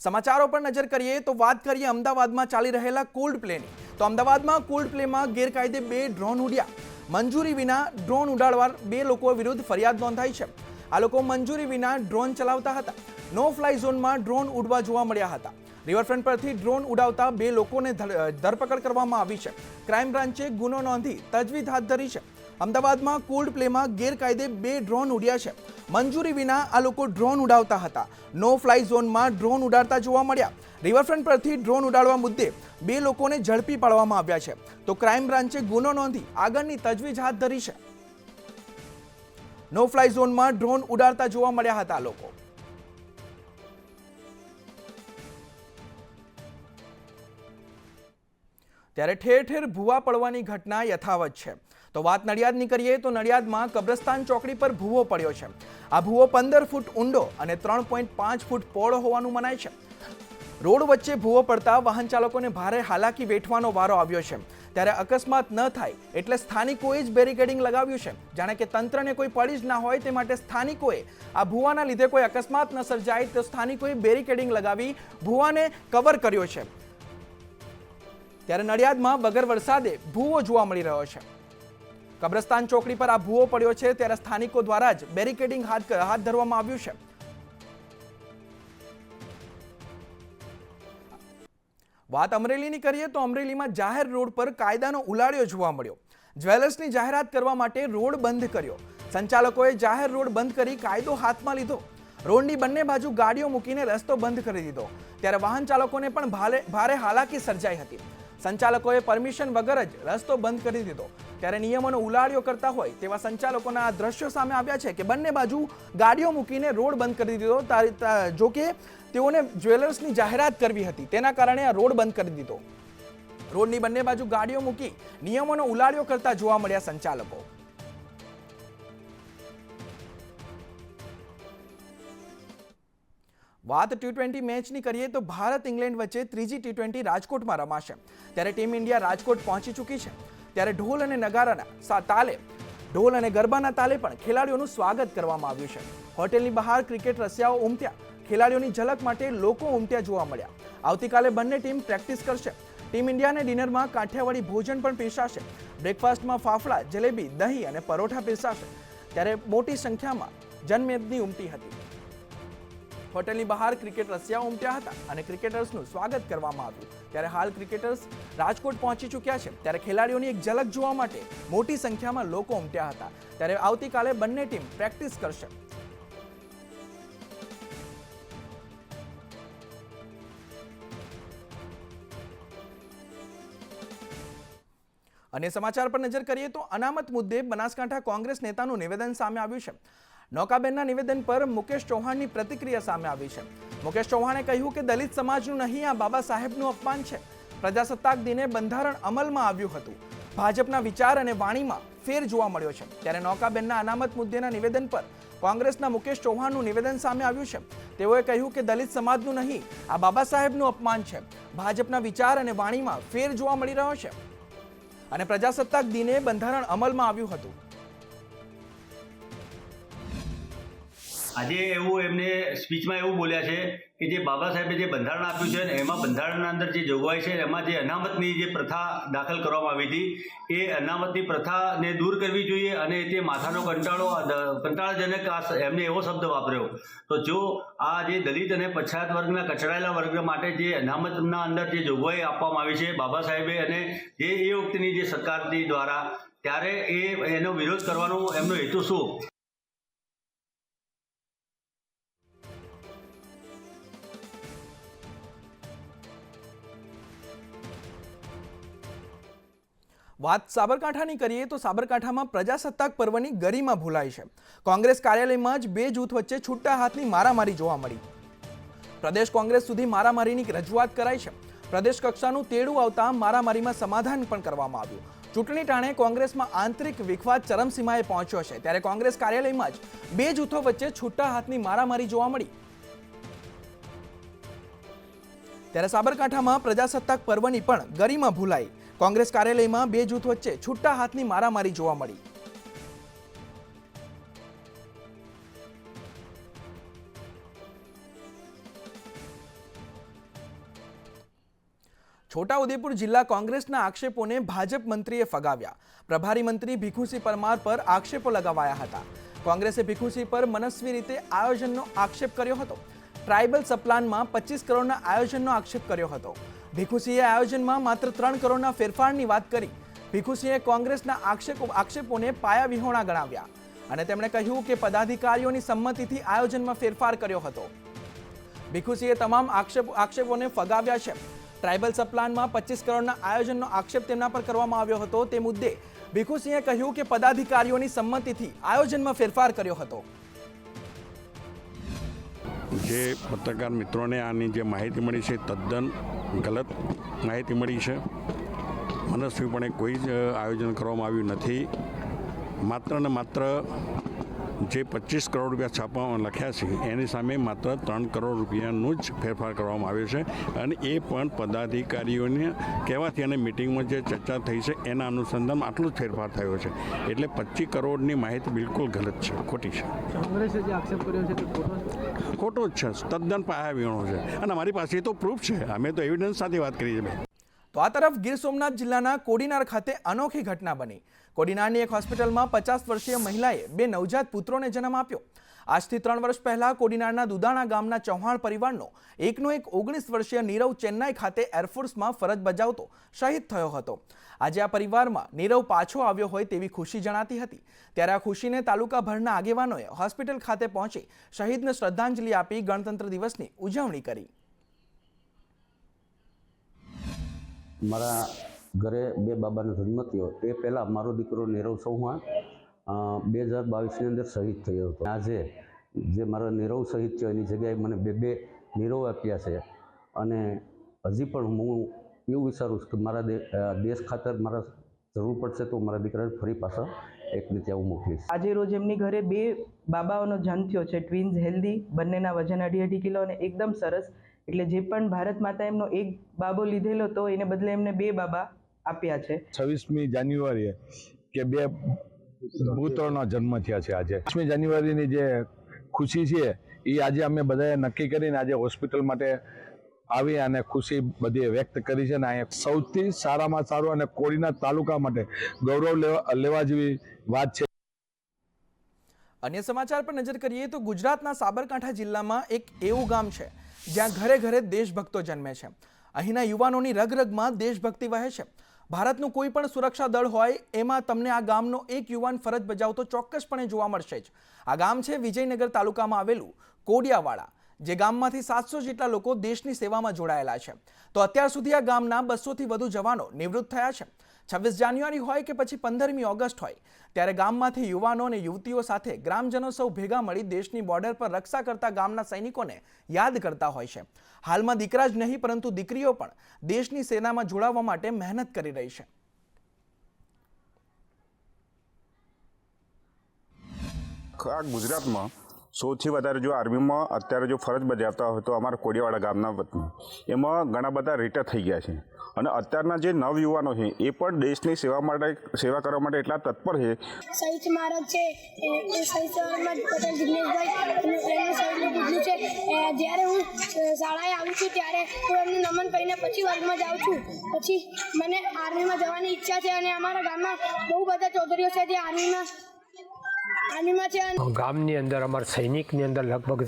સમાચારો પર નજર કરીએ તો વાત કરીએ અમદાવાદમાં ચાલી રહેલા કોલ્ડ પ્લેની। તો અમદાવાદમાં કોલ્ડ પ્લેમાં ગેરકાયદે 2 ડ્રોન ઉડ્યા। મંજૂરી વિના ડ્રોન ઉડાડવા 2 લોકો વિરુદ્ધ ફરિયાદ નોંધાઈ છે। આ લોકો મંજૂરી વિના ડ્રોન ચલાવતા હતા। નો ફ્લાય ઝોનમાં ડ્રોન ઉડવા જોવા મળ્યા હતા। રિવરફ્રન્ટ પરથી ડ્રોન ઉડાવતા 2 લોકોને ધરપકડ કરવામાં આવી છે। ક્રાઇમ બ્રાન્ચે ગુનો નોંધી તજવીજ હાથ ધરી છે। અમદાવાદમાં કોલ્ડ પ્લેમાં ગેરકાયદે 2 ડ્રોન ઉડ્યા છે। મંજૂરી વિના આ લોકો ડ્રોન ઉડાવતા હતા। નો ફ્લાય ઝોનમાં ડ્રોન ઉડાડતા જોવા મળ્યા। રિવરફ્રન્ટ પરથી ડ્રોન ઉડાડવા મુદ્દે 2 લોકોને ઝડપી પાડવામાં આવ્યા છે। તો ક્રાઇમ બ્રાન્ચે ગુનો નોંધી આગળની તજવીજ હાથ ધરી છે। નો ફ્લાય ઝોનમાં ડ્રોન ઉડાડતા જોવા મળ્યા હતા લોકો। ત્યારે ઠેર ઠેર ભૂવા પડવાની ઘટના યથાવત છે। તો વાત નડિયાદની કરીએ તો નડિયાદમાં કબ્રસ્તાન ચોકડી પર ભૂવો પડ્યો છે। આ ભૂવો 15 ફૂટ ઊંડો અને 3.5 ફૂટ પહોળો હોવાનું મનાય છે। રોડ વચ્ચે ભૂવો પડતા વાહન ચાલકોને ભારે હાલાકી વેઠવાનો વારો આવ્યો છે। ત્યારે અકસ્માત ન થાય એટલે સ્થાનિકોએ જ બેરિકેડિંગ લગાવ્યું છે। જાણે કે તંત્રને કોઈ પડી જ ના હોય તે માટે સ્થાનિકોએ આ ભૂવાના લીધે કોઈ અકસ્માત ન સર્જાય તો સ્થાનિકોએ બેરિકેડિંગ લગાવી ભૂવાને કવર કર્યો છે। ત્યારે નડિયાદમાં વગર વરસાદે ભૂવો જોવા મળી રહ્યો છે। કબ્રસ્તાન ચોકડી પર આ ભૂવો પડ્યો છે ત્યારે સ્થાનિકો દ્વારા જ બેરિકેડિંગ હાથ ધરવામાં આવ્યું છે। વાત અમરેલીની કરીએ તો અમરેલીમાં જાહેર રોડ પર કાયદાનો ઉલાળ્યો જોવા મળ્યો। જ્વેલર્સની જાહેરાત કરવા માટે રોડ બંધ કર્યો। સંચાલકોએ જાહેર રોડ બંધ કરી કાયદો હાથમાં લીધો। રોડની બંને બાજુ ગાડીઓ મૂકીને રસ્તો બંધ કરી દીધો। ત્યારે વાહન ચાલકોને પણ ભારે હાલાકી સર્જાઈ હતી। સંચાલકોએ પરમિશન વગર જ રસ્તો બંધ કરી દીધો। ત્યારે નિયમોનો ઉલાળ્યો કરતા હોય તેવા સંચાલકોના આ દ્રશ્યો સામે આવ્યા છે કે બંને બાજુ ગાડીઓ મૂકીને રોડ બંધ કરી દીધો। જો કે તેઓને જ્વેલર્સની જાહેરાત કરવી હતી તેના કારણે આ રોડ બંધ કરી દીધો। રોડની બંને બાજુ ગાડીઓ મૂકી નિયમોનો ઉલાળ્યો કરતા જોવા મળ્યા સંચાલકો। વાત T20 મેચની કરીએ તો ભારત ઇંગ્લેન્ડ વચ્ચે ત્રીજી T20 રાજકોટમાં રમાશે। ત્યારે ટીમ ઇન્ડિયા રાજકોટ પહોંચી ચૂકી છે। ત્યારે ઢોલ અને નગારાના તાલે ઢોલ અને ગરબાના તાલે પણ ખેલાડીઓનું સ્વાગત કરવામાં આવ્યું છે। હોટેલની બહાર ક્રિકેટ રસિયાઓ ઉમટ્યા। ખેલાડીઓની ઝલક માટે લોકો ઉમટ્યા જોવા મળ્યા। આવતીકાલે બંને ટીમ પ્રેક્ટિસ કરશે। ટીમ ઇન્ડિયાને ડિનરમાં કાઠિયાવાડી ભોજન પણ પીરસાશે। બ્રેકફાસ્ટમાં ફાફડા, જલેબી, દહીં અને પરોઠા પીરસાશે। ત્યારે મોટી સંખ્યામાં જનમેદની ઉમટી હતી। હોટેલની બહાર ક્રિકેટ રસિયાઓ ઉમટ્યા હતા અને ક્રિકેટર્સનું સ્વાગત કરવામાં આવ્યું। ત્યારે હાલ ક્રિકેટર્સ રાજકોટ પહોંચી ચૂક્યા છે। ત્યારે ખેલાડીઓની એક ઝલક જોવા માટે મોટી સંખ્યામાં લોકો ઉમટ્યા હતા। ત્યારે આવતીકાલે બંને ટીમ પ્રેક્ટિસ કરશે। અને સમાચાર પર નજર કરીએ તો અનામત મુદ્દે બનાસકાંઠા કોંગ્રેસ નેતાનું નિવેદન સામે આવ્યું છે। નૌકાબેનના નિવેદન પર મુકેશ ચૌહાણની પ્રતિક્રિયા સામે આવી છે। મુકેશ ચૌહાણે કહ્યું કે દલિત સમાજનું નહીં આ બાબા સાહેબનું અપમાન છે। પ્રજાસત્તાક દિને બંધારણ અમલમાં આવ્યું હતું। ભાજપના વિચાર અને વાણીમાં ફેર જોવા મળ્યો છે। ત્યારે નૌકાબેનના અનામત મુદ્દેના નિવેદન પર કોંગ્રેસના મુકેશ ચૌહાણનું નિવેદન સામે આવ્યું છે। તેઓએ કહ્યું કે દલિત સમાજનું નહીં આ બાબા સાહેબનું અપમાન છે। ભાજપના વિચાર અને વાણીમાં ફેર જોવા મળી રહ્યો છે અને પ્રજાસત્તાક દિને બંધારણ અમલમાં આવ્યું હતું। આજે એવું એમને સ્પીચમાં એવું બોલ્યા છે કે જે બાબા સાહેબે જે બંધારણ આપ્યું છે ને એમાં બંધારણના અંદર જે જોગવાઈ છે એમાં જે અનામતની જે પ્રથા દાખલ કરવામાં આવી હતી એ અનામતની પ્રથાને દૂર કરવી જોઈએ અને તે માથાનો કંટાળાજનક એમને એવો શબ્દ વાપર્યો। તો જો આ જે દલિત અને પછાત વર્ગના કચડાયેલા વર્ગ માટે જે અનામતના અંદર જે જોગવાઈ આપવામાં આવી છે બાબા સાહેબે અને એ વખતની જે સરકારની દ્વારા ત્યારે એનો વિરોધ કરવાનો એમનો હેતુ શું? વાત સાબરકાંઠાની કરીએ તો સાબરકાંઠામાં પ્રજાસત્તાક પર્વની ગરિમા ભૂલાઈ છે। કોંગ્રેસ કાર્યાલયમાં જ 2 જૂથ વચ્ચે છૂટા હાથની મારામારી જોવા મળી। પ્રદેશ કોંગ્રેસ સુધી મારામારીની રજૂઆત કરાઈ છે। પ્રદેશ કક્ષાનું તેડું આવતા મારામારીમાં સમાધાન પણ કરવામાં આવ્યું। ચૂંટણી ટાણે કોંગ્રેસમાં આંતરિક વિખવાદ ચરમસીમાએ પહોંચ્યો છે। ત્યારે કોંગ્રેસ કાર્યાલયમાં જ 2 જૂથો વચ્ચે છૂટા હાથની મારામારી જોવા મળી। ત્યારે સાબરકાંઠામાં પ્રજાસત્તાક પર્વની પણ ગરિમા ભૂલાઈ। કોંગ્રેસ કાર્યાલયમાં 2 જૂથ વચ્ચે છૂટા હાથની મારામારી જોવા મળી। છોટાઉદેપુર જિલ્લા કોંગ્રેસના આક્ષેપોને ભાજપ મંત્રીએ ફગાવ્યા. પ્રભારી મંત્રી ભીખુસિંહ પરમાર પર આક્ષેપો લગાવાયા હતા. કોંગ્રેસે ભીખુસિંહ પર મનસ્વી રીતે આયોજનનો આક્ષેપ કર્યો હતો. ટ્રાઇબલ સપ્લાનમાં 25 કરોડના આયોજનનો આક્ષેપ કર્યો હતો. ભીખુસિંહે આયોજનમાં માત્ર 3 કરોડના ફેરફારની વાત કરી. ભીખુસિંહે કોંગ્રેસના આક્ષેપોને પાયાવિહોણા ગણાવ્યા અને તેમણે કહ્યું કે પદાધિકારીઓની સંમતિથી આયોજનમાં ફેરફાર કર્યો હતો. ભીખુસિંહે તમામ આક્ષેપોને ફગાવ્યા છે. ટ્રાઇબલ સપ્લાનમાં 25 કરોડના આયોજનનો આક્ષેપ તેમના પર કરવામાં આવ્યો હતો. તે મુદ્દે ભીખુસિંહે કહ્યું કે પદાધિકારીઓની સંમતિથી આયોજનમાં ફેરફાર કર્યો હતો. જે પત્રકાર મિત્રોને આની જે માહિતી મળી છે તદ્દન ગલત માહિતી મળી છે. મનસ્વીપણે કોઈ જ આયોજન કરવામાં આવ્યું નથી. માત્ર ને માત્ર જે 25 કરોડ રૂપિયા છાપવામાં લખ્યા છે એની સામે માત્ર 3 કરોડ રૂપિયાનું જ ફેરફાર કરવામાં આવ્યો છે અને એ પણ પદાધિકારીઓને કહેવાથી અને મિટિંગમાં જે ચર્ચા થઈ છે એના અનુસંધાનમાં આટલું જ ફેરફાર થયો છે. એટલે 25 કરોડની માહિતી બિલકુલ ગલત છે, ખોટી છે. કોંગ્રેસે જે આક્ષેપ કર્યો છે તે ખોટો જ છે, તદ્દન પાયાવિહોણો છે અને અમારી પાસે તો પ્રૂફ છે. અમે તો એવિડન્સ સાથે વાત કરી છે. તો આ તરફ ગીર સોમનાથ જિલ્લાના કોડીનાર ખાતે અનોખી ઘટના બની. કોડીનારની એક હોસ્પિટલમાં 50 વર્ષીય મહિલાએ 2 નવજાત પુત્રોને જન્મ આપ્યો. આજથી 3 વર્ષ પહેલા કોડીનારના દુદાણા ગામના ચૌહાણ પરિવારનો એકનો એક 19 વર્ષીય નીરવ ચેન્નાઈ ખાતે એરફોર્સમાં ફરજ બજાવતો શહીદ થયો હતો. આજે આ પરિવારમાં નીરવ પાછો આવ્યો હોય તેવી ખુશી જણાતી હતી. ત્યારે આ ખુશીને તાલુકાભરના આગેવાનોએ હોસ્પિટલ ખાતે પહોંચી શહીદને શ્રદ્ધાંજલિ આપી ગણતંત્ર દિવસની ઉજવણી કરી. મારા ઘરે 2 બાબાનો જન્મ થયો એ પહેલાં મારો દીકરો નીરવ ચૌહાણ 2022ની અંદર શહીદ થયો હતો. આજે જે મારો નીરવ શહીદ થયો એની જગ્યાએ મને 2 નીરવ આપ્યા છે અને હજી પણ હું એવું વિચારું છું કે મારા દેશ ખાતર મારા જરૂર પડશે તો મારા દીકરાને ફરી પાછા એકને ત્યાં હું મોકલીશ. આજે રોજ એમની ઘરે 2 બાબાઓનો જન્મ થયો છે. ટ્વિન્સ હેલ્ધી, બંનેના વજન 2.5 કિલો અને એકદમ સરસ. એટલે જે પણ ભારત માતા એમનો એક બાબો લીધેલો તો એને બદલે એમને 2 બાબા આપ્યા છે. 26મી જાન્યુઆરીએ કે 2 પુત્રોના જન્મ થયા છે. આજે 26મી જાન્યુઆરીની જે ખુશી છે એ આજે અમે બધાએ નક્કી કરીને આજે હોસ્પિટલ માટે આવી અને ખુશી બધી વ્યક્ત કરી છે. અને અહીંયા સૌથી સારામાં સારું અને કોડીનાર તાલુકા માટે ગૌરવ લેવા જેવી વાત છે. અન્ય સમાચાર પર નજર કરીએ તો ગુજરાતના સાબરકાંઠા જિલ્લામાં એક એવું ગામ છે જ્યાં ઘરે ઘરે દેશભક્તો જન્મે છે. અહીંના યુવાનોની રગરગમાં દેશભક્તિ વહે છે. ભારતનું કોઈ પણ સુરક્ષા દળ હોય એમાં તમને આ ગામનો એક યુવાન ફરજ બજાવતો ચોક્કસપણે જોવા મળશે જ. આ ગામ છે વિજયનગર તાલુકામાં આવેલું કોડિયાવાડા, જે ગામમાંથી 700 જેટલા લોકો દેશની સેવામાં જોડાયેલા છે. તો અત્યાર સુધી આ ગામના 200થી વધુ જવાનો નિવૃત્ત થયા છે. 26 જાન્યુઆરી હોય કે પછી 15મી ઓગસ્ટ હોય, ત્યારે ગામમાંથી યુવાનો અને યુવતીઓ સાથે ગ્રામજનો સૌ ભેગા મળી દેશની બોર્ડર પર રક્ષા કરતા ગામના સૈનિકોને યાદ કરતા હોય છે. હાલમાં દીકરા જ નહીં પરંતુ દીકરીઓ પણ દેશની સેનામાં જોડાવા માટે મહેનત કરી રહી છે. આ ગુજરાતમાં સૌથી વધારે જો આર્મીમાં અત્યારે જો ફરજ બજાવતા હોય તો અમારા કોડિયાવાડા ગામના વતની એમાં ઘણા બધા રિટાયર થઈ ગયા છે. અને અત્યારના જે નવયુવાનો છે એ પણ દેશની સેવા કરવા માટે એટલા તત્પર છે. શહીદ સ્મારક છે એ શહીદ સ્મારકમાં પટેલ જિગ્નેશભાઈ એનું શહીદનું કીધું છે. જ્યારે હું શાળાએ આવું છું ત્યારે હું એમને નમન કરીને પછી વર્ગમાં જાઉં છું. પછી મને આર્મીમાં જવાની ઈચ્છા છે અને અમારા ગામમાં બહુ બધા ચૌધરીઓ છે જે આર્મીમાં છે. ગામની અંદર અમારા સૈનિકની અંદર લગભગ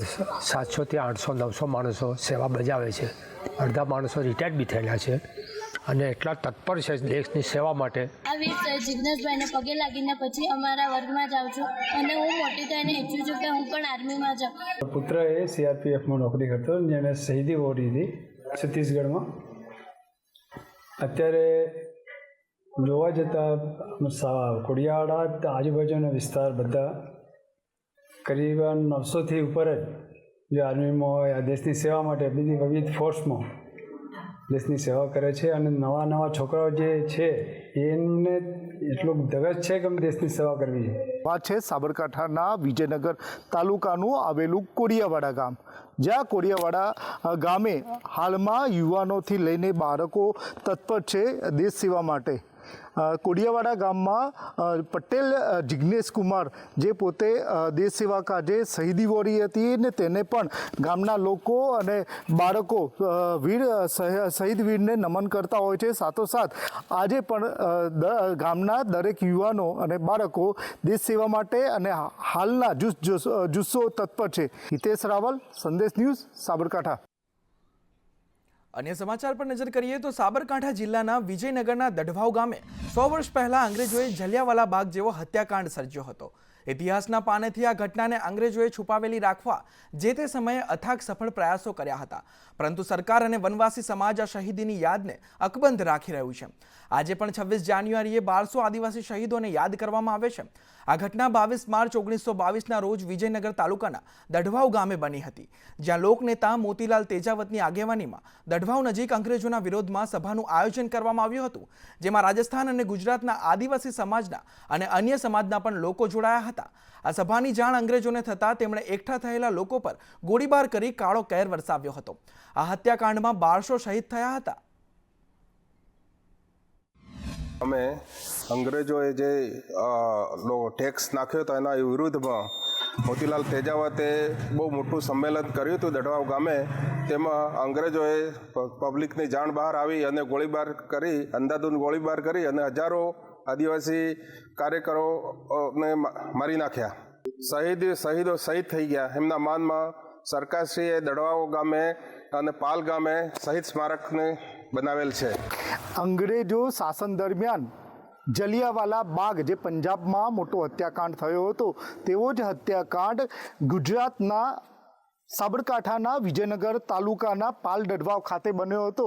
700 થી 800 900 માણસો સેવા બજાવે છે. અડધા માણસો રિટાયર્ડ બી થયેલા છે અને એટલા તત્પર છે દેશની સેવા માટે. આ વીર જિગ્નેશભાઈને પગે લાગીને પછી અમારા વર્ગમાં જાઉં છું અને હું મોટી થઈને ઈચ્છું છું કે હું પણ આર્મીમાં જાઉં. પુત્ર એ CRPFમાં નોકરી કરતો જેને શહીદી ઓળી હતી છત્તીસગઢમાં. અત્યારે જોવા જતાં કોડિયાવાડા આજુબાજુના વિસ્તાર બધા કરીબન 900થી ઉપર જ જે આર્મીમાં હોય આ દેશની સેવા માટે બધી વિવિધ ફોર્સમાં દેશની સેવા કરે છે. અને નવા છોકરાઓ જે છે એમને એટલું ધગશ છે કે દેશની સેવા કરવી છે. વાત છે સાબરકાંઠાના વિજયનગર તાલુકાનું આવેલું કોડિયાવાડા ગામ, જ્યાં કોડિયાવાડા ગામે હાલમાં યુવાનોથી લઈને બાળકો તત્પર છે દેશ સેવા માટે. કોડિયાવાડા ગામમાં પટેલ જિજ્ઞેશ કુમાર જે પોતે દેશ સેવા કાજે શહીદી વોરી હતી ને તેને પણ ગામના લોકો અને બાળકો શહીદ વીરને નમન કરતા હોય છે. સાથોસાથ આજે પણ ગામના દરેક યુવાનો અને બાળકો દેશ સેવા માટે અને હાલના જુસ્સો તત્પર છે. હિતેશ રાવલ, સંદેશ ન્યૂઝ, સાબરકાંઠા. અન્ય સમાચાર પર નજર કરીએ તો સાબરકાંઠા જિલ્લાના વિજયનગરના દઢવાવ ગામે 100 વર્ષ પહેલા અંગ્રેજોએ જલિયાવાલા બાગ જેવો હત્યાકાંડ સર્જ્યો હતો. ઇતિહાસના પાનેથી આ ઘટનાને અંગ્રેજોએ છુપાવેલી રાખવા જે તે સમયે અથાગ સફળ પ્રયાસો કર્યા હતા, પરંતુ સરકાર અને વનવાસી સમાજ આ શહીદીની યાદને અકબંધ રાખી રહ્યું છે. આજે પણ 26 જાન્યુઆરીએ 1200 આદિવાસી શહીદોને યાદ કરવામાં આવે છે. આ ઘટના 22 માર્ચ 1922ના રોજ વિજયનગર તાલુકાના દઢવાવ ગામે બની હતી, જ્યાં લોકનેતા મોતીલાલ તેજાવતની આગેવાનીમાં દઢવાવ નજીક અંગ્રેજોના વિરોધમાં સભાનું આયોજન કરવામાં આવ્યું હતું, જેમાં રાજસ્થાન અને ગુજરાતના આદિવાસી સમાજના અને અન્ય સમાજના પણ લોકો જોડાયા હતા. આ સભાની જાણ અંગ્રેજોને થતાં તેમણે એકઠા થયેલા લોકો પર ગોળીબાર કરી કાળો કહેર વરસાવ્યો હતો. આ હત્યાકાંડમાં 1200 શહીદ થયા હતા. અમે અંગ્રેજોએ જે ટેક્સ નાખ્યો હતો એના વિરુદ્ધમાં મોતીલાલ તેજાવતે બહુ મોટું સંમેલન કર્યું હતું દઢવાવ ગામે. તેમાં અંગ્રેજોએ પબ્લિકની જાણ બહાર આવી અને ગોળીબાર કરી, અંધાધૂંધ ગોળીબાર કરી અને હજારો આદિવાસી કાર્યકરોને મારી નાખ્યા. શહીદો શહીદ થઈ ગયા. એમના માનમાં સરકારશ્રીએ દઢવાવ ગામે અને પાલ ગામે શહીદ સ્મારકને બનાવેલ છે. અંગ્રેજો શાસન દરમિયાન જલિયાવાલા બાગ જે પંજાબમાં મોટો હત્યાકાંડ થયો હતો તેવો જ હત્યાકાંડ ગુજરાતના સાબરકાંઠાના વિજયનગર તાલુકાના પાલ દઢવાવ ખાતે બન્યો હતો,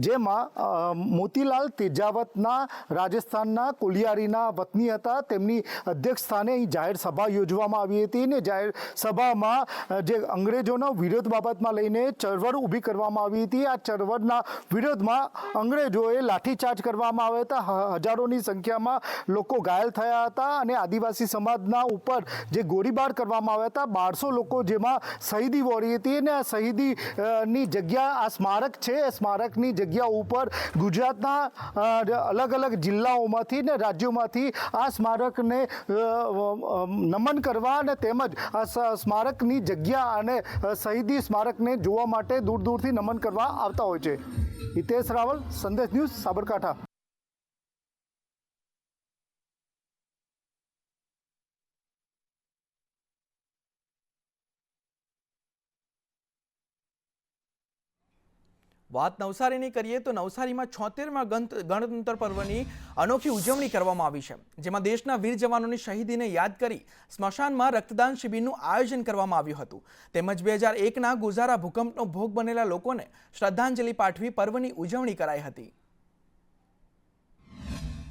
જેમાં મોતીલાલ તેજાવતના રાજસ્થાનના કોલિયારીના વતની હતા. તેમની અધ્યક્ષ સ્થાને અહીં જાહેર સભા યોજવામાં આવી હતી ને જાહેર સભામાં જે અંગ્રેજોનો વિરોધ બાબતમાં લઈને ચળવળ ઊભી કરવામાં આવી હતી. આ ચળવળના વિરોધમાં અંગ્રેજોએ લાઠીચાર્જ કરવામાં આવ્યા હતા. હજારોની સંખ્યામાં લોકો ઘાયલ થયા હતા અને આદિવાસી સમાજના ઉપર જે ગોળીબાર કરવામાં આવ્યા હતા. 1200 લોકો જેમાં શહીદી વોરી હતી અને આ શહીદી ની જગ્યા આ સ્મારક છે. એ સ્મારકની જગ્યા ઉપર ગુજરાતના અલગ અલગ જિલ્લાઓમાંથી ને રાજ્યોમાંથી આ સ્મારકને નમન કરવા અને તેમજ આ સ્મારકની જગ્યા અને શહીદી સ્મારકને જોવા માટે દૂર દૂરથી નમન કરવા આવતા હોય છે. હિતેશ રાવલ, સંદેશ ન્યૂઝ, સાબરકાંઠા. વાત નવસારીની કરીએ તો નવસારીમાં 76મા ગણતંત્ર પર્વની અનોખી ઉજવણી કરવામાં આવી છે, જેમાં દેશના વીર જવાનોની શહીદીને યાદ કરી સ્મશાનમાં રક્તદાન શિબિરનું આયોજન કરવામાં આવ્યું હતું. તેમજ 2001ના ગોઝારા ભૂકંપનો ભોગ બનેલા લોકોને શ્રદ્ધાંજલિ પાઠવી પર્વની ઉજવણી કરાઈ હતી.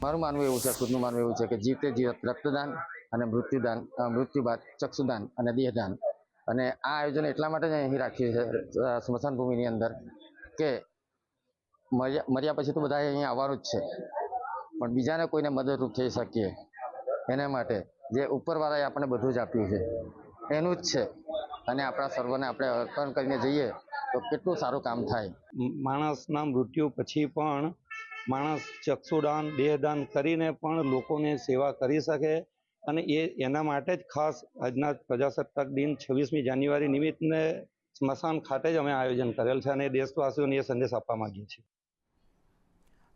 મારું માનવું એવું છે, ખુદનું માનવું એવું છે કે જીવતે જીવત રક્તદાન અને મૃત્યુ બાદ ચક્ષુદાન અને દેહદાન, અને આ આયોજન એટલા માટે જ અહીં રાખ્યું છે સ્મશાન ભૂમિની અંદર કે મર્યા પછી તો બધા અહીંયા આવવાનું જ છે, પણ બીજાને કોઈને મદદરૂપ થઈ શકીએ એના માટે જે ઉપરવાળાએ આપણને બધું જ આપ્યું છે એનું જ છે, અને આપણા સર્વને આપણે અર્પણ કરીને જઈએ તો કેટલું સારું કામ થાય. માણસના મૃત્યુ પછી પણ માણસ ચક્ષુદાન દેહદાન કરીને પણ લોકોને સેવા કરી શકે, અને એના માટે જ ખાસ આજના પ્રજાસત્તાક દિન 26મી જાન્યુઆરી નિમિત્તે સ્મશાન ખાતે જ અમે આયોજન કરેલ છે અને દેશવાસીઓને એ સંદેશ આપવા માંગીએ છીએ.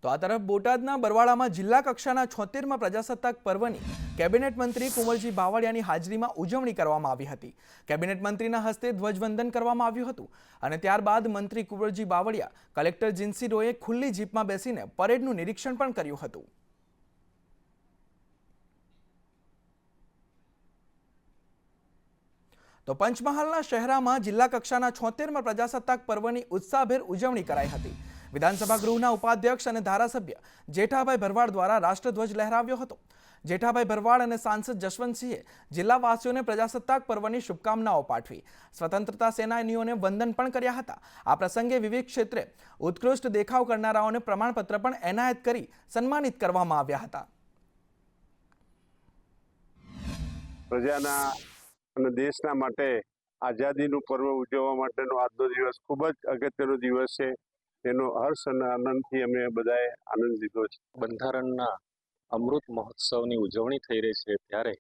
તો આ તરફ બોટાદના બરવાળામાં જિલ્લા કક્ષાના 76મા પ્રજાસત્તાક પર્વની કેબિનેટ મંત્રી કુંવરજી બાવળિયાની હાજરીમાં ઉજવણી કરવામાં આવી હતી. કેબિનેટ મંત્રીના હસ્તે ધ્વજવંદન કરવામાં આવ્યું હતું અને ત્યારબાદ મંત્રી કુંવરજી બાવળિયા કલેક્ટર જીન્સી રોયે ખુલ્લી જીપમાં બેસીને પરેડનું નિરીક્ષણ પણ કર્યું હતું. તો પંચમહાલના શહેરામાં જિલ્લા કક્ષાના 76મા પ્રજાસત્તાક પર્વની ઉત્સાહભેર ઉજવણી કરાઈ હતી. વિધાનસભા ગૃહના ઉપાધ્યક્ષ અને ધારાસભ્ય જેઠાભાઈ ભરવાડ દ્વારા રાષ્ટ્રધ્વજ લહેરાવ્યો હતો. જેઠાભાઈ ભરવાડ અને સાંસદ જશવંતસિંહે જિલ્લાવાસીઓને પ્રજાસત્તાક પર્વની શુભકામનાઓ પાઠવી સ્વતંત્રતા સેનાનીઓને વંદન પણ કર્યા હતા. આ પ્રસંગે વિવિધ ક્ષેત્રે ઉત્કૃષ્ટ દેખાવ કરનારાઓને પ્રમાણપત્ર પણ એનાયત કરી સન્માનિત કરવામાં આવ્યા હતા. પ્રજાના અને દેશના માટે આઝાદીનું પર્વ ઉજવવા માટેનો આજનો દિવસ ખૂબ જ અગત્યનો દિવસ છે. તેનો હર્ષ અને આનંદથી અમે બધાએ આનંદ લીધો છે. બંધારણના અમૃત મહોત્સવની ઉજવણી થઈ રહી છે ત્યારે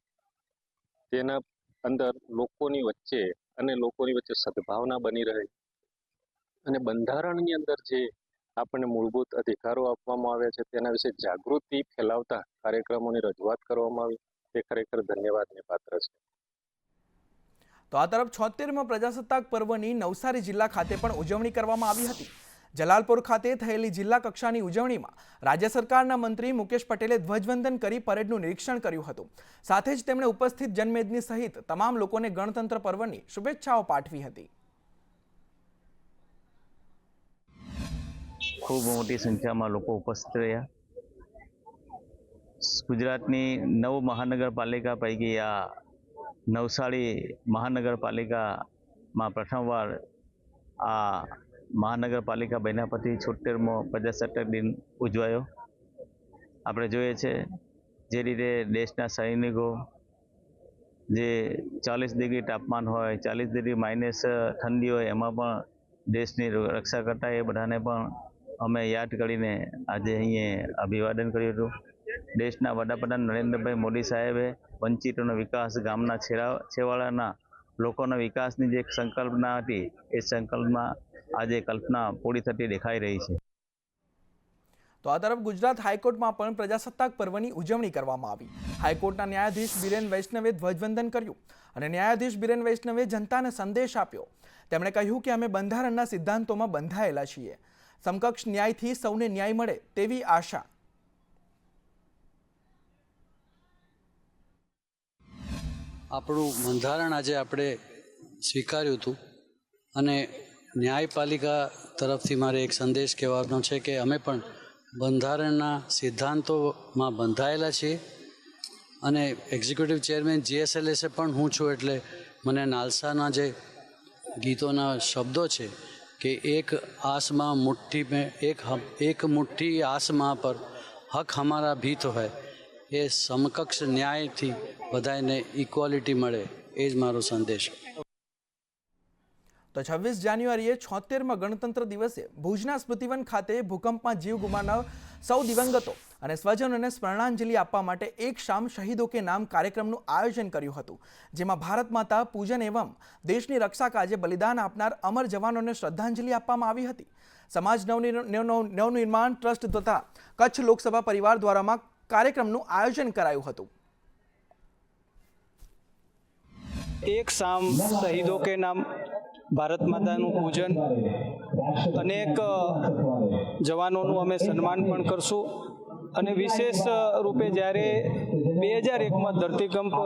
તેના અંદર લોકોની વચ્ચે સદભાવના બની રહે અને બંધારણની અંદર જે આપણને મૂળભૂત અધિકારો આપવામાં આવ્યા છે તેના વિશે જાગૃતિ ફેલાવતા કાર્યક્રમોની રજૂઆત કરવામાં આવી તે ખરેખર ધન્યવાદને પાત્ર છે. તો આ તરફ 76મા પ્રજાસત્તાક પર્વની નવસારી જિલ્લા ખાતે પણ ઉજવણી કરવામાં આવી હતી. જલાલપુર ખાતે થયેલી જિલ્લા કક્ષાની ઉજવણીમાં રાજ્ય સરકારના મંત્રી મુકેશ પટેલે ધ્વજવંદન કરી પરેડનું નિરીક્ષણ કર્યું હતું. સાથે જ તેમણે ઉપસ્થિત જનમેદની સહિત તમામ લોકોને ગણતંત્ર પર્વની શુભેચ્છાઓ પાઠવી હતી. ખૂબ મોટી સંખ્યામાં લોકો ઉપસ્થિત રહ્યા. ગુજરાતની 9 મહાનગરપાલિકા પૈકી આ નવસારી મહાનગરપાલિકામાં પ્રથમવાર આ મહાનગરપાલિકા બન્યા પછી 76મો પ્રજાસત્તાક દિન ઉજવાયો. આપણે જોઈએ છે જે રીતે દેશના સૈનિકો જે 40 ડિગ્રી તાપમાન હોય, 40 ડિગ્રી માઇનસ ઠંડી હોય, એમાં પણ દેશની રક્ષા કરતા એ બધાને પણ અમે યાદ કરીને આજે અહીંયા અભિવાદન કર્યું હતું. દેશના વડાપ્રધાન નરેન્દ્રભાઈ મોદી સાહેબે વંચિતોનો વિકાસ, ગામના છેવાડાના લોકોના વિકાસની જે સંકલ્પના હતી એ સંકલ્પમાં આજે કલ્પના પૂરી થતી દેખાઈ રહી છે. તો આ તરફ ગુજરાત હાઈકોર્ટમાં પણ પ્રજાસત્તાક પર્વની ઉજવણી કરવામાં આવી. હાઈકોર્ટના ન્યાયાધીશ બિરેન વૈષ્ણવે ધ્વજવંદન કર્યું અને ન્યાયાધીશ બિરેન વૈષ્ણવે જનતાને સંદેશ આપ્યો. તેમણે કહ્યું કે અમે બંધારણના સિદ્ધાંતોમાં બંધાયેલા છીએ. સમકક્ષ ન્યાયથી સૌને ન્યાય મળે તેવી આશા. આપણું બંધારણ આજે આપણે સ્વીકાર્યું હતું અને ન્યાયપાલિકા તરફથી મારે એક સંદેશ કહેવાનો છે કે અમે પણ બંધારણના સિદ્ધાંતોમાં બંધાયેલા છીએ અને એક્ઝિક્યુટિવ ચેરમેન GSLSA પણ હું છું એટલે મને નાલસાના જે ગીતોના શબ્દો છે કે એક આસમાં મુઠ્ઠી મેં એક મુઠ્ઠી આસમાં પર હક હમારા भी तो है એ સમકક્ષ ન્યાયથી બધાને ઇક્વાલિટી મળે એ જ મારો સંદેશ. તો 26 જાન્યુઆરીએ 76મા ગણતંત્ર દિવસે ભુજના સ્મૃતિવન ખાતે ભૂકંપમાં જીવ ગુમાવનાર સૌ દિવંગતો અને સ્વજનોને સ્મરણાંજલિ આપવા માટે એક શામ શહીદો કે નામ કાર્યક્રમનું આયોજન કર્યું હતું. જેમાં ભારત માતા પૂજન એવં દેશની રક્ષા કાજે બલિદાન આપનાર અમર જવાનોને શ્રદ્ધાંજલિ આપવામાં આવી હતી. સમાજ નવનિર્માણ ટ્રસ્ટ તથા કચ્છ લોકસભા પરિવાર દ્વારામાં કાર્યક્રમનું આયોજન કરાયું હતું. એક શામ શહીદો કે નામ ભારત માતાનું પૂજન, અનેક જવાનોનું અમે સન્માન પણ કરશું અને વિશેષ રૂપે જ્યારે 2001માં ધરતીકંપ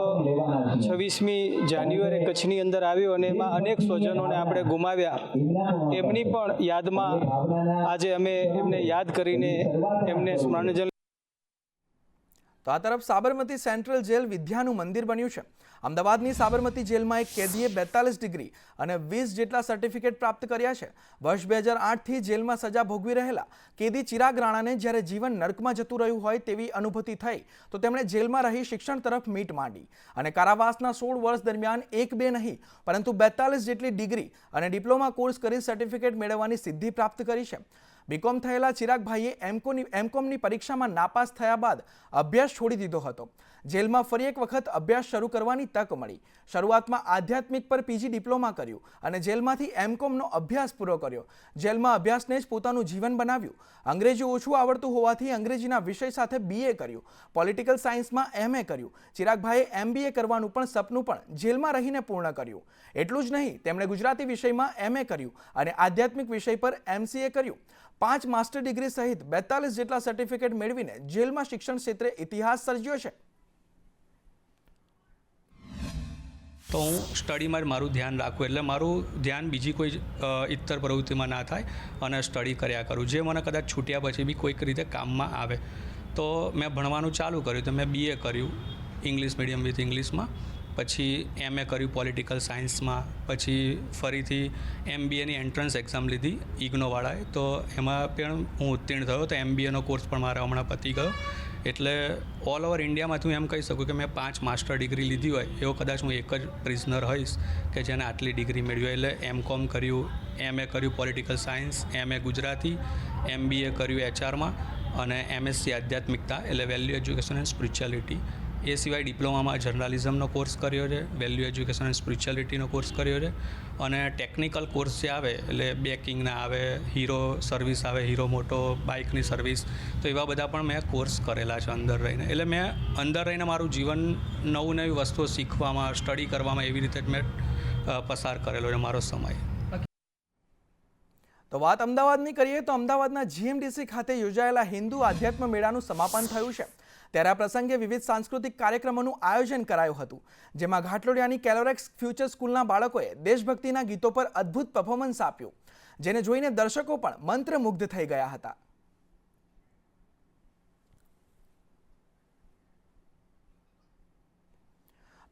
26મી જાન્યુઆરી કચ્છની અંદર આવ્યો અને એમાં અનેક સ્વજનોને આપણે ગુમાવ્યા, એમની પણ યાદમાં આજે અમે એમને યાદ કરીને એમને સ્મરણાંજલિ. તો આ તરફ સાબરમતી સેન્ટ્રલ જેલ વિદ્યાનું મંદિર બન્યું છે. અમદાવાદની સાબરમતી જેલમાં એક કેદીએ 42 ડિગ્રી અને 20 જેટલા સર્ટિફિકેટ પ્રાપ્ત કર્યા છે. વર્ષ 2008થી જેલમાં સજા ભોગવી રહેલા કેદી ચિરાગ રાણાને જ્યારે જીવન નર્કમાં જતું રહ્યું હોય તેવી અનુભૂતિ થઈ તો તેમણે જેલમાં રહી શિક્ષણ તરફ મીટ માંડી અને કારાવાસના 16 વર્ષ દરમિયાન 1-2 નહીં પરંતુ 42 જેટલી ડિગ્રી અને ડિપ્લોમા કોર્સ કરી સર્ટિફિકેટ મેળવવાની સિદ્ધિ પ્રાપ્ત કરી છે. બીકોમ થયેલા ચિરાગભાઈએ એમકોમની પરીક્ષામાં નાપાસ થયા બાદ અભ્યાસ છોડી દીધો હતો. જેલમાં ફરી એક વખત અભ્યાસ શરૂ કરવાની તક મળી. શરૂઆતમાં આધ્યાત્મિક પર PG ડિપ્લોમા કર્યું અને જેલમાંથી એમકોમનો અભ્યાસ પૂરો કર્યો. જેલમાં અભ્યાસને જ પોતાનું જીવન બનાવ્યું. અંગ્રેજી ઓછું આવડતું હોવાથી અંગ્રેજીના વિષય સાથે BA કર્યું. પોલિટિકલ સાયન્સમાં MA કર્યું. ચિરાગભાઈએ MBA કરવાનું પણ સપનું પણ જેલમાં રહીને પૂર્ણ કર્યું. એટલું જ નહીં, તેમણે ગુજરાતી વિષયમાં MA કર્યું અને આધ્યાત્મિક વિષય પર MCA કર્યું. 5 માસ્ટર ડિગ્રી સહિત 42 જેટલા સર્ટિફિકેટ મેળવીને જેલમાં શિક્ષણ ક્ષેત્રે ઇતિહાસ સર્જ્યો છે. તો હું સ્ટડીમાં જ મારું ધ્યાન રાખું, એટલે મારું ધ્યાન બીજી કોઈ ઇતર પ્રવૃત્તિમાં ના થાય અને સ્ટડી કર્યા કરું, જે મને કદાચ છૂટ્યા પછી બી કોઈક રીતે કામમાં આવે. તો મેં ભણવાનું ચાલુ કર્યું, તો મેં BA કર્યું ઇંગ્લિશ મીડિયમ વિથ ઇંગ્લિશમાં, પછી MA કર્યું પોલિટિકલ સાયન્સમાં, પછી ફરીથી MBAની એન્ટ્રન્સ એક્ઝામ લીધી ઇગ્નોવાળાએ, તો એમાં પણ હું ઉત્તીર્ણ થયો. તો MBAનો કોર્સ પણ મારા હમણાં પતી ગયો. એટલે ઓલ ઓવર ઇન્ડિયામાંથી હું એમ કહી શકું કે મેં 5 માસ્ટર ડિગ્રી લીધી હોય એવો કદાચ હું એક જ પ્રિઝનર હોઈશ કે જેને આટલી ડિગ્રી મેળવી હોય. એટલે MCOM કર્યું, MA કર્યું political science, MA Gujarati, MBA કર્યું HRમાં અને MSc આધ્યાત્મિકતા એટલે વેલ્યુ એજ્યુકેશન એન્ડ સ્પિરિચ્યુઆલિટી. એ સિવાય ડિપ્લોમામાં જર્નાલિઝમનો કોર્સ કર્યો છે, વેલ્યુ એજ્યુકેશન એન્ડ સ્પિરિચ્યુઆલિટીનો કોર્સ કર્યો છે અને ટેકનિકલ કોર્સ જે આવે એટલે બેકિંગના આવે, હીરો સર્વિસ આવે, હીરો મોટો બાઇકની સર્વિસ, તો એવા બધા પણ મેં કોર્સ કરેલા છે અંદર રહીને. એટલે મેં અંદર રહીને મારું જીવન નવી વસ્તુઓ શીખવામાં, સ્ટડી કરવામાં એવી રીતે જ મેં પસાર કરેલો છે મારો સમય. તો વાત અમદાવાદની કરીએ તો અમદાવાદના GMDC ખાતે યોજાયેલા હિન્દુ આધ્યાત્મ મેળાનું સમાપન થયું છે. ત્યારે આ પ્રસંગે વિવિધ સાંસ્કૃતિક કાર્યક્રમોનું આયોજન કરાયું હતું, જેમાં ઘાટલોડિયાની કેલોરેક્સ ફ્યુચર સ્કૂલના બાળકોએ દેશભક્તિના ગીતો પર અદ્ભુત પરફોર્મન્સ આપ્યું, જેને જોઈને દર્શકો પણ મંત્રમુગ્ધ થઈ ગયા હતા.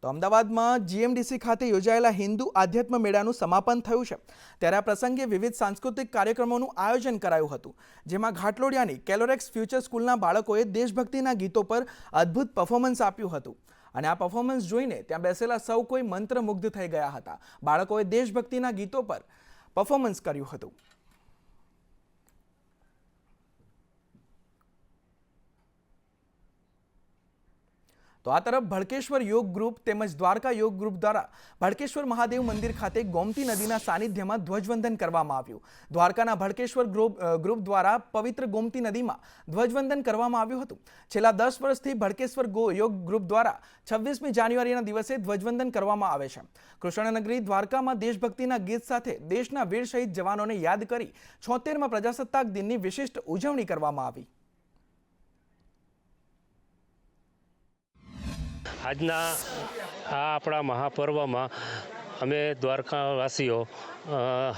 તો અમદાવાદમાં GMDC ખાતે યોજાયેલા હિન્દુ આધ્યાત્મ મેળાનું સમાપન થયું છે. ત્યારે આ પ્રસંગે વિવિધ સાંસ્કૃતિક કાર્યક્રમોનું આયોજન કરાયું હતું, જેમાં ઘાટલોડિયાની કેલોરેક્સ ફ્યુચર સ્કૂલના બાળકોએ દેશભક્તિના ગીતો પર અદ્ભુત પરફોર્મન્સ આપ્યું હતું અને આ પરફોર્મન્સ જોઈને ત્યાં બેસેલા સૌ કોઈ મંત્રમુગ્ધ થઈ ગયા હતા. બાળકોએ દેશભક્તિના ગીતો પર પરફોર્મન્સ કર્યું હતું. તો આ તરફ ભડકેશ્વર યોગ ગ્રુપ તેમજ દ્વારકા યોગ ગ્રુપ દ્વારા ભડકેશ્વર મહાદેવ મંદિર ખાતે ગોમતી નદીના સાનિધ્યમાં ધ્વજવંદન કરવામાં આવ્યું. દ્વારકાના ભડકેશ્વર ગ્રુપ દ્વારા પવિત્ર ગોમતી નદીમાં ધ્વજવંદન કરવામાં આવ્યું હતું. છેલ્લા 10 વર્ષથી ભડકેશ્વર યોગ ગ્રુપ દ્વારા 26મી જાન્યુઆરીના દિવસે ધ્વજવંદન કરવામાં આવે છે. કૃષ્ણનગરી દ્વારકામાં દેશભક્તિના ગીત સાથે દેશના વીર શહીદ જવાનોને યાદ કરી 76મા પ્રજાસત્તાક દિનની વિશિષ્ટ ઉજવણી કરવામાં આવી. આજના આ આપણા મહાપર્વમાં અમે દ્વારકાવાસીઓ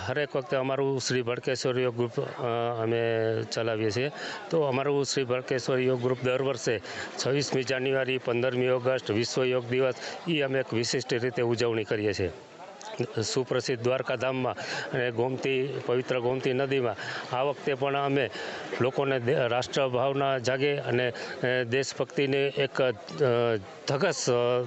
હરેક વખતે અમારું શ્રી ભડકેશ્વર યોગ ગ્રુપ અમે ચલાવીએ છીએ. તો અમારું શ્રી ભડકેશ્વર યોગ ગ્રુપ દર વર્ષે 26મી જાન્યુઆરી, 15મી ઓગસ્ટ વિશ્વ યોગ દિવસ એ અમે એક વિશિષ્ટ રીતે ઉજવણી કરીએ છીએ. સુપ્રસિદ્ધ દ્વારકાધામમાં અને પવિત્ર ગોમતી નદીમાં આ વખતે પણ અમે લોકોને રાષ્ટ્રભાવના જાગે અને દેશભક્તિની એક ધગસ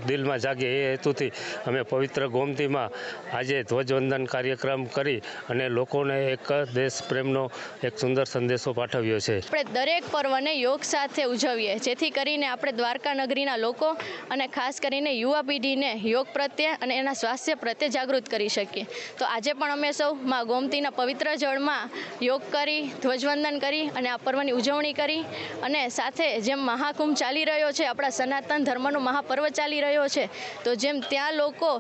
દિલમાં જાગે એ હેતુથી અમે પવિત્ર ગોમતીમાં આજે ધ્વજવંદન કાર્યક્રમ કરી અને લોકોને એક દેશ પ્રેમનો એક સુંદર સંદેશો પાઠવ્યો છે. આપણે દરેક પર્વને યોગ સાથે ઉજવીએ, જેથી કરીને આપણે દ્વારકા નગરીના લોકો અને ખાસ કરીને યુવા પેઢીને યોગ પ્રત્યે અને એના સ્વાસ્થ્ય પ્રત્યે જાગૃત કરી શકીએ. તો આજે પણ અમે સૌ માં ગોમતીના પવિત્ર જળમાં યોગ કરી, ધ્વજવંદન કરી અને આ પર્વની ઉજવણી કરી અને સાથે જેમ મહાકુંભ ચાલી રહ્યો છે, આપણા સનાતન ધર્મનો મહાપર્વ ચાલી રહ્યો છે, તો જેમ ત્યાં લોકો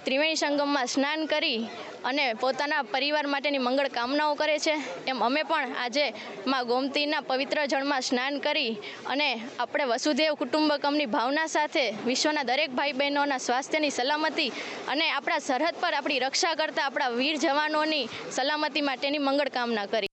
ત્રિવેણી સંગમમાં સ્નાન કરી અને પોતાના પરિવાર માટેની મંગળ કામનાઓ કરે છે, એમ અમે પણ આજે માં ગોમતીના પવિત્ર જળમાં સ્નાન કરી અને આપણે વસુદેવ કુટુંબકમની ભાવના સાથે વિશ્વના દરેક ભાઈ બહેનોના સ્વાસ્થ્યની સલામતી અને આપણા સરહદ પર આપણી રક્ષા કરતા આપણા વીર જવાનોની સલામતી માટેની મંગળ કામના કરી.